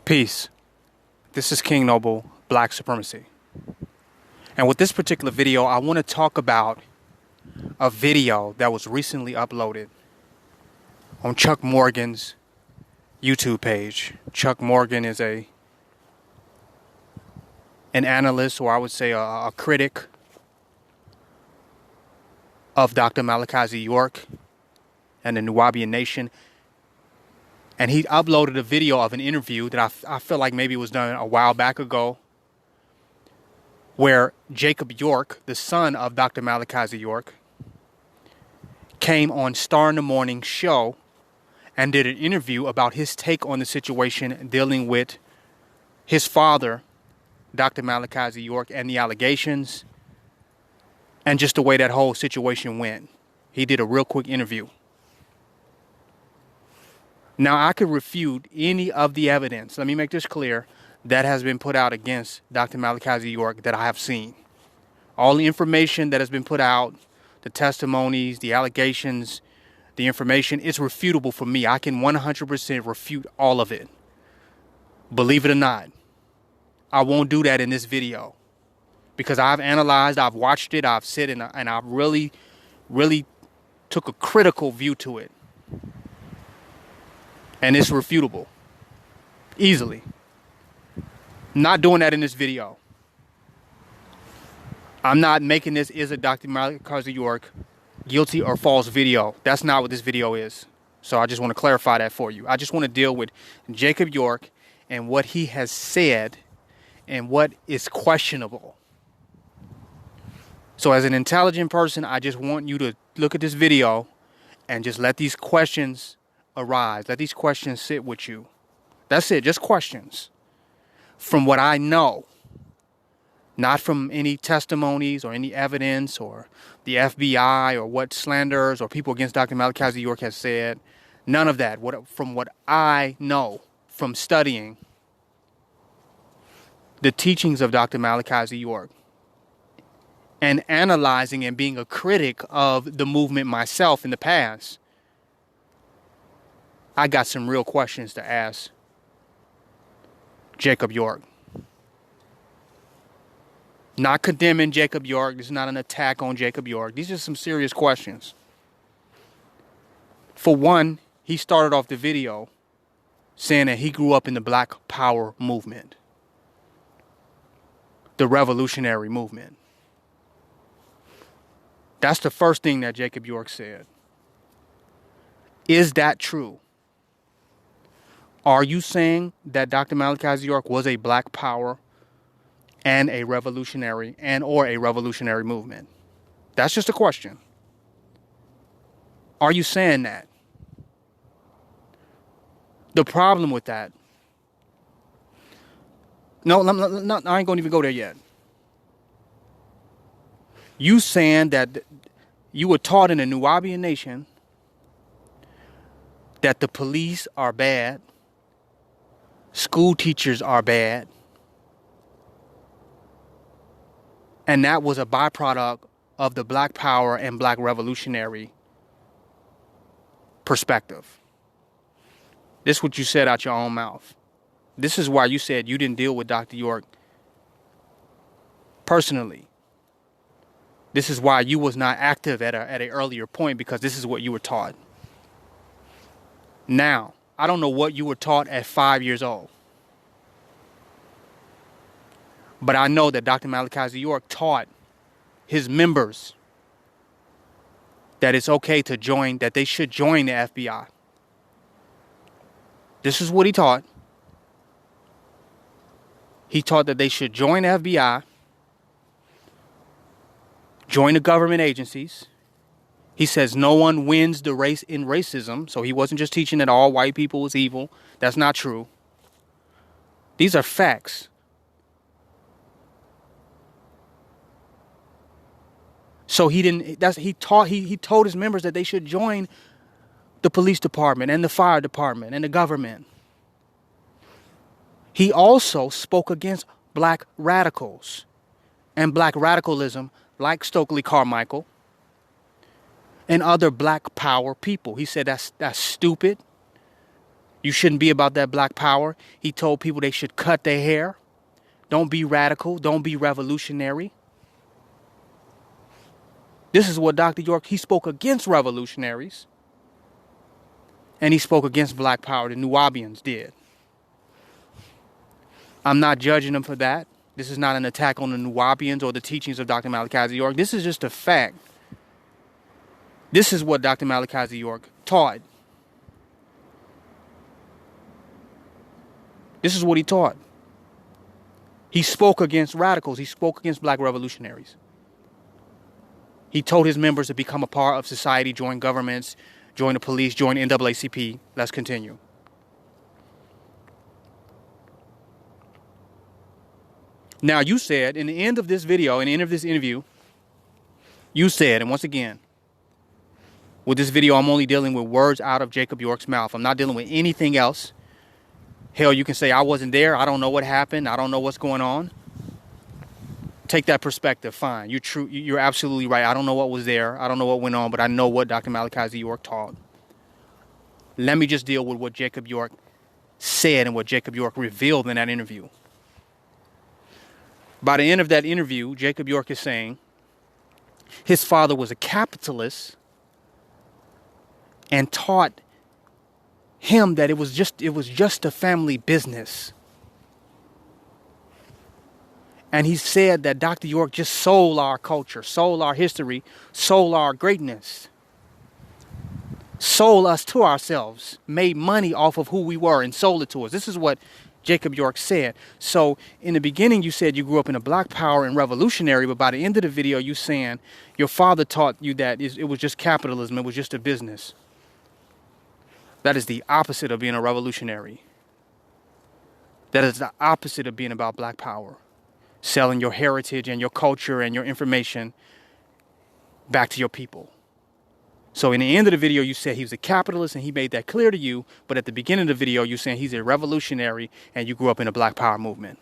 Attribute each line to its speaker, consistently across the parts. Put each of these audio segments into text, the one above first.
Speaker 1: Peace. This is King Noble, Black Supremacy. And with this particular video, I want to talk about a video that was recently uploaded on Chuck Morgan's YouTube page. Chuck Morgan is an analyst, or I would say a critic of Dr. Malachi Z York and the Nubian Nation. And he uploaded a video of an interview that I feel like maybe was done a while back ago, where Jacob York, the son of Dr. Malachi Z York, came on Star in the Morning show and did an interview about his take on the situation dealing with his father, Dr. Malachi Z York, and the allegations and just the way that whole situation went. He did a real quick interview. Now, I could refute any of the evidence, let me make this clear, that has been put out against Dr. Malachi Z York that I have seen. All the information that has been put out, the testimonies, the allegations, the information, it's refutable for me. I can 100% refute all of it. Believe it or not, I won't do that in this video because I've analyzed, I've watched it, I've said, and I really took a critical view to it. And it's refutable. Easily. Not doing that in this video. I'm not making this is a Dr. Malachi Z York guilty or false video. That's not what this video is. So I just want to clarify that for you. I just want to deal with Jacob York and what he has said and what is questionable. So as an intelligent person, I just want you to look at this video and just let these questions arise. Let these questions sit with you. That's it. Just questions. From what I know. Not from any testimonies or any evidence or the FBI or what slanders or people against Dr. Malachi Z York has said. None of that. From what I know from studying the teachings of Dr. Malachi Z York and analyzing and being a critic of the movement myself in the past, I got some real questions to ask Jacob York. Not condemning Jacob York. This is not an attack on Jacob York. These are some serious questions. For one, he started off the video saying that he grew up in the Black Power movement. The revolutionary movement. That's the first thing that Jacob York said. Is that true? Are you saying that Dr. Malachi Z York was a Black Power and a revolutionary or a revolutionary movement? That's just a question. Are you saying that? The problem with that. No, I ain't going to even go there yet. You saying that you were taught in the Nubian Nation that the police are bad, school teachers are bad, and that was a byproduct of the Black Power and Black revolutionary perspective. This is what you said out your own mouth. This is why you said you didn't deal with Dr. York personally. This is why you was not active at an earlier point, because this is what you were taught. Now, I don't know what you were taught at 5 years old. But I know that Dr. Malachi Z York taught his members that it's okay to join, that they should join the FBI. This is what he taught. He taught that they should join the FBI, join the government agencies. He says no one wins the race in racism. So he wasn't just teaching that all white people was evil. That's not true. These are facts. So he told his members that they should join the police department and the fire department and the government. He also spoke against black radicals and black radicalism like Stokely Carmichael and other Black Power people. He said that's stupid. You shouldn't be about that black power. He told people they should cut their hair. Don't be radical. Don't be revolutionary. This is what Dr. York, he spoke against revolutionaries. And he spoke against black power. The Nubians did. I'm not judging him for that. This is not an attack on the Nubians or the teachings of Dr. Malachi Z York. This is just a fact. This is what Dr. Malachi Z York taught. This is what he taught. He spoke against radicals. He spoke against black revolutionaries. He told his members to become a part of society, join governments, join the police, join NAACP. Let's continue. Now, you said in the end of this video, in the end of this interview, you said, and once again, with this video, I'm only dealing with words out of Jacob York's mouth. I'm not dealing with anything else. Hell, you can say I wasn't there. I don't know what happened. I don't know what's going on. Take that perspective. Fine. You're true. You're absolutely right. I don't know what was there. I don't know what went on, but I know what Dr. Malachi Z York taught. Let me just deal with what Jacob York said and what Jacob York revealed in that interview. By the end of that interview, Jacob York is saying his father was a capitalist and taught him that it was just a family business. And he said that Dr. York just sold our culture, sold our history, sold our greatness, sold us to ourselves, made money off of who we were and sold it to us. This is what Jacob York said. So in the beginning, you said you grew up in a black power and revolutionary, but by the end of the video, you saying your father taught you that it was just capitalism. It was just a business. That is the opposite of being a revolutionary. That is the opposite of being about black power. Selling your heritage and your culture and your information back to your people. So in the end of the video, you said he was a capitalist and he made that clear to you. But at the beginning of the video, you're saying he's a revolutionary and you grew up in a black power movement.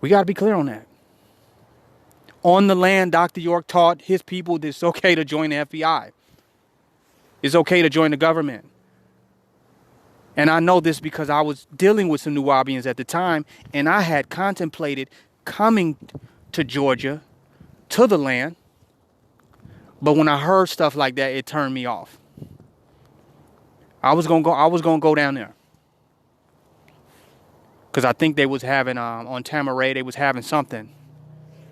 Speaker 1: We got to be clear on that. On the land, Dr. York taught his people that it's okay to join the FBI. It's okay to join the government. And I know this because I was dealing with some Nubians at the time, and I had contemplated coming to Georgia, to the land. But when I heard stuff like that, it turned me off. I was gonna go down there. Because I think they was having, on Tamaray, they was having something.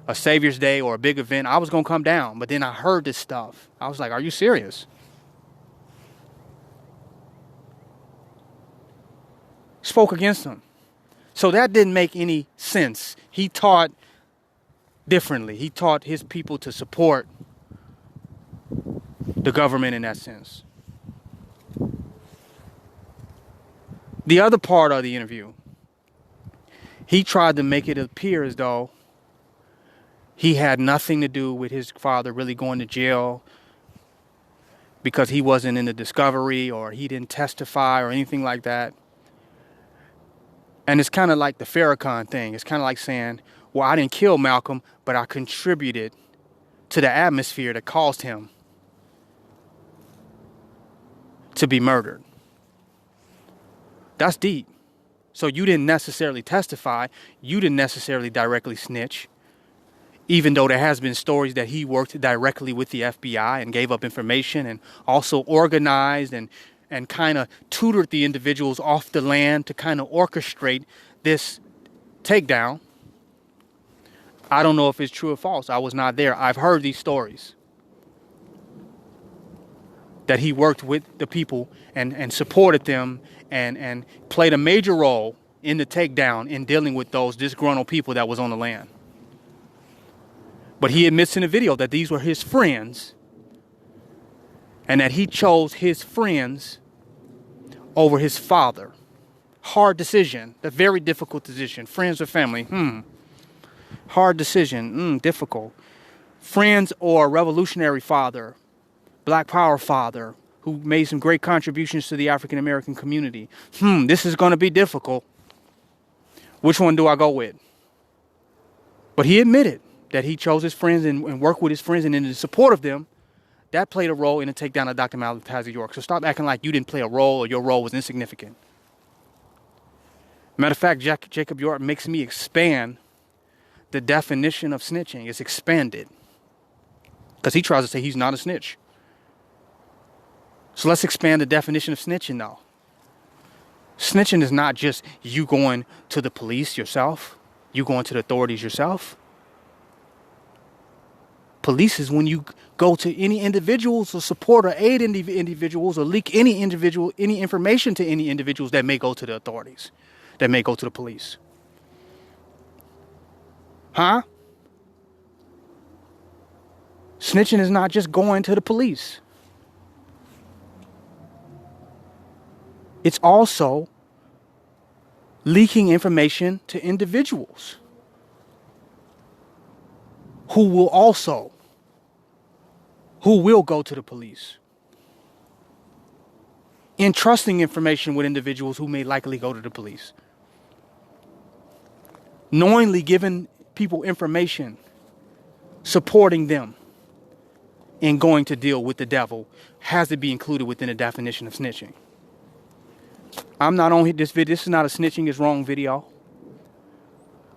Speaker 1: A Savior's Day or a big event. I was gonna come down, but then I heard this stuff. I was like, are you serious? Spoke against him. So that didn't make any sense. He taught differently. He taught his people to support the government in that sense. The other part of the interview, he tried to make it appear as though he had nothing to do with his father really going to jail because he wasn't in the discovery or he didn't testify or anything like that. And it's kind of like the Farrakhan thing. It's kind of like saying, well, I didn't kill Malcolm, but I contributed to the atmosphere that caused him to be murdered. That's deep. So you didn't necessarily testify. You didn't necessarily directly snitch. Even though there has been stories that he worked directly with the FBI and gave up information and also organized and kind of tutored the individuals off the land to kind of orchestrate this takedown. I don't know if it's true or false. I was not there. I've heard these stories that he worked with the people and supported them and played a major role in the takedown in dealing with those disgruntled people that was on the land. But he admits in the video that these were his friends and that he chose his friends over his father. Hard decision. A very difficult decision. Friends or family? Hard decision. Difficult. Friends or revolutionary father, black power father, who made some great contributions to the African American community. This is going to be difficult. Which one do I go with? But he admitted that he chose his friends and worked with his friends, and in the support of them, that played a role in the takedown of Dr. Malachi Z York. So stop acting like you didn't play a role or your role was insignificant. Matter of fact, Jacob York makes me expand the definition of snitching. It's expanded. Because he tries to say he's not a snitch. So let's expand the definition of snitching now. Snitching is not just you going to the police yourself, you going to the authorities yourself. Police is when you go to any individuals or support or aid individuals or leak any information to any individuals that may go to the authorities, that may go to the police. Huh? Snitching is not just going to the police. It's also leaking information to individuals who will go to the police. Entrusting information with individuals who may likely go to the police. Knowingly giving people information, supporting them in going to deal with the devil has to be included within the definition of snitching. I'm not on this video. This is not a snitching is wrong video.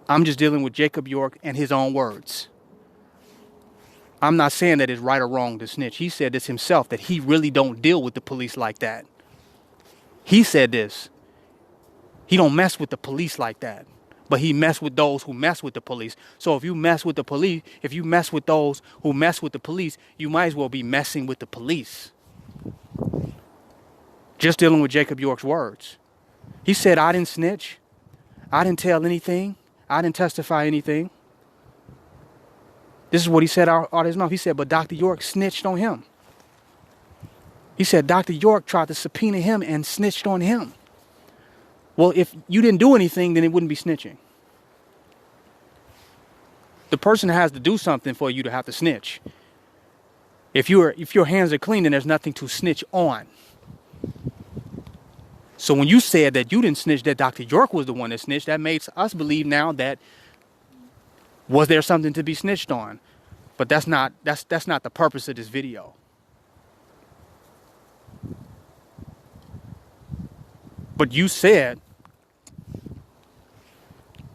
Speaker 1: I'm just dealing with Jacob York and his own words. I'm not saying that it's right or wrong to snitch. He said this himself, that he really don't deal with the police like that. He said this. He don't mess with the police like that. But he mess with those who mess with the police. So if you mess with the police, if you mess with those who mess with the police, you might as well be messing with the police. Just dealing with Jacob York's words. He said, I didn't snitch. I didn't tell anything. I didn't testify anything. This is what he said out of his mouth. He said, but Dr. York snitched on him. He said, Dr. York tried to subpoena him and snitched on him. Well, if you didn't do anything, then it wouldn't be snitching. The person has to do something for you to have to snitch. If your hands are clean, then there's nothing to snitch on. So when you said that you didn't snitch, that Dr. York was the one that snitched, that makes us believe now that was there something to be snitched on. But that's not the purpose of this video. But you said,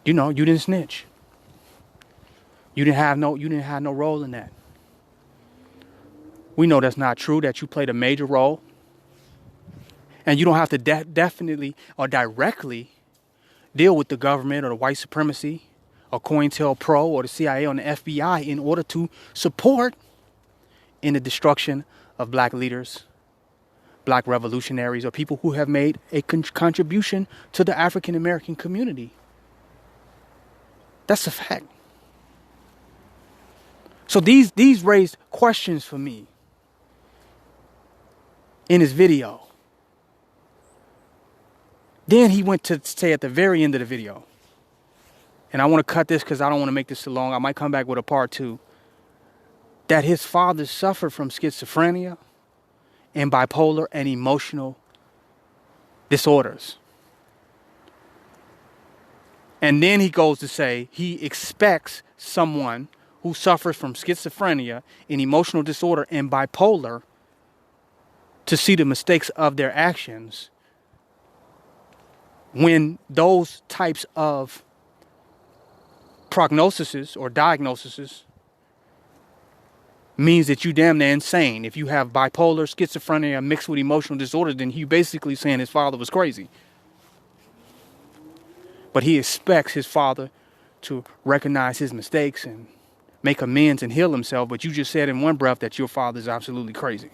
Speaker 1: you didn't snitch. You didn't have no role in that. We know that's not true, that you played a major role. And you don't have to definitely or directly deal with the government or the white supremacy or COINTELPRO or the CIA or the FBI in order to support in the destruction of black leaders, black revolutionaries, or people who have made a contribution to the African American community. That's a fact. So these raised questions for me in his video. Then he went to say at the very end of the video, and I want to cut this because I don't want to make this too long. I might come back with a part 2. That his father suffered from schizophrenia and bipolar and emotional disorders. And then he goes to say he expects someone who suffers from schizophrenia and emotional disorder and bipolar to see the mistakes of their actions when those types of prognoses or diagnoses means that you damn near insane. If you have bipolar, schizophrenia mixed with emotional disorder, then he basically saying his father was crazy. But he expects his father to recognize his mistakes and make amends and heal himself. But you just said in one breath that your father is absolutely crazy.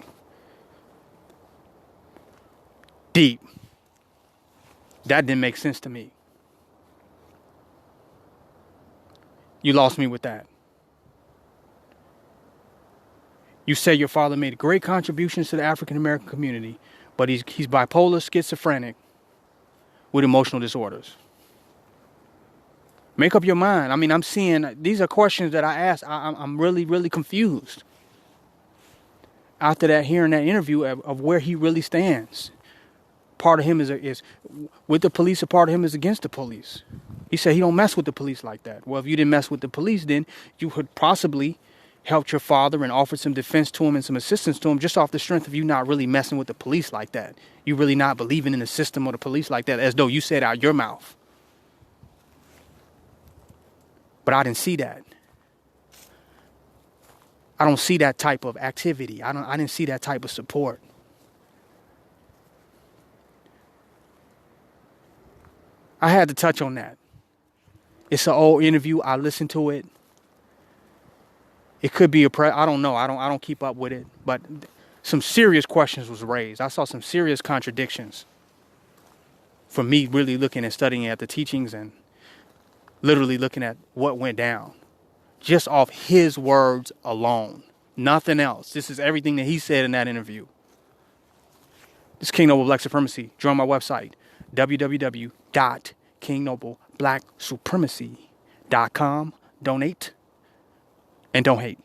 Speaker 1: Deep. That didn't make sense to me. You lost me with that. You say your father made great contributions to the African American community, but he's bipolar, schizophrenic, with emotional disorders. Make up your mind. I mean, I'm seeing, these are questions that I ask. I'm really, really confused. After that, hearing that interview of where he really stands. Part of him is with the police, a part of him is against the police. He said he don't mess with the police like that. Well, if you didn't mess with the police, then you would possibly helped your father and offered some defense to him and some assistance to him just off the strength of you not really messing with the police like that. You really not believing in the system or the police like that, as though you said out your mouth. But I didn't see that. I don't see that type of activity. I didn't see that type of support. I had to touch on that. It's an old interview. I listened to it. It could be I don't know. I don't keep up with it. But some serious questions was raised. I saw some serious contradictions from me really looking and studying at the teachings and literally looking at what went down. Just off his words alone. Nothing else. This is everything that he said in that interview. This is King Noble Black Supremacy. Join my website, www.kingnoblepblacksupremacy.com. Donate and don't hate.